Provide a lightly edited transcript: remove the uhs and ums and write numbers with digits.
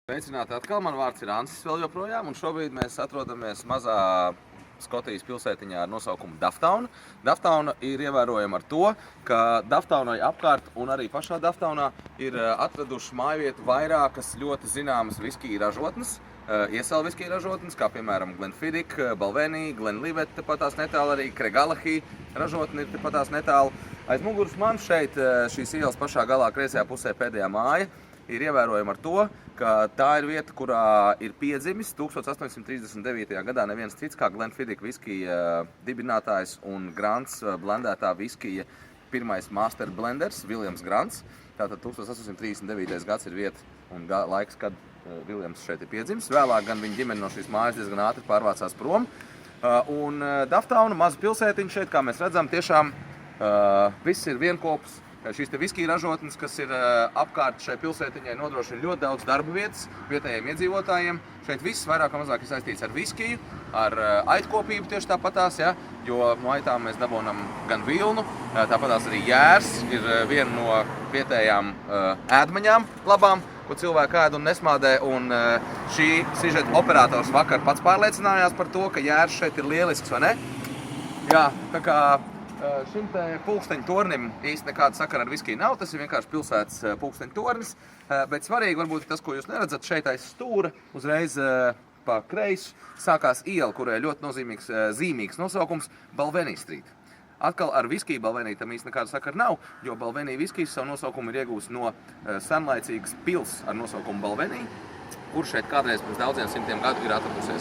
Sveicināti atkal, man vārds ir Ansis vēl joprojām, un šobrīd mēs atrodamies mazā Skotijas pilsētiņā ar nosaukumu Dufftown. Dufftown ir ievērojama ar to, ka Dufftownai apkārt un arī pašā Dufftownā ir atraduši mājvietu vairākas ļoti zināmas viskija ražotnes, iesala viskija ražotnes, kā piemēram Glenfiddich, Balvenie, Glenlivet, tepatās netālu arī Craigellachie ražotne ir tepatās netālu. Aiz muguras man šeit šīs ielas pašā galā kreisajā pusē pēdējā māja ir ievērojama ar to, ka tā ir vieta, kurā ir piedzimis 1839. gadā neviens cits kā Glenfiddich viskija dibinātājs un Grants blendētā viskija pirmais master blenders, Williams Grants. Tātad 1839. gads ir vieta un laiks, kad Williams šeit ir piedzimis. Vēlāk gan viņa ģimene no šīs mājas diezgan ātri pārvācās prom. Un Dufftown, maza pilsētiņa šeit, kā mēs redzam, tiešām viss ir vienkopus. Šīs viskija ražotnes, kas ir apkārt šai pilsētiņai, nodrošina ļoti daudz darba vietas vietējiem iedzīvotājiem. Šeit viss vairāk vai mazāk ir saistīts ar viskiju, ar aitkopību tieši tāpatās, ja, jo no aitām mēs dabūnam gan vilnu, tāpatās arī jērs ir viena no vietējām ēdmaņām labām, ko cilvēki ēd un nesmādē. Un šī sižeta operators vakar pats pārliecinājās par to, ka jērs šeit ir lielisks, vai ne? Jā, tā kā šim te pulksteņu tornim īsti nekāda sakara ar viskiju nav, tas ir vienkārši pilsētas pulksteņu tornis, bet svarīgi varbūt tas, ko jūs neredzat, šeit aiz stūra, uzreiz pa kreisu sākās iela, kurai ļoti nozīmīgs, zīmīgs nosaukums Balvenie Street. Atkal ar viskiju Balvenie tam īsti nekāda sakara nav, jo Balvenie viskijas savu nosaukumu ir iegūst no senlaicīgas pils ar nosaukumu Balvenie, kur šeit kādreiz pirms daudziem simtiem gadu ir atradusies.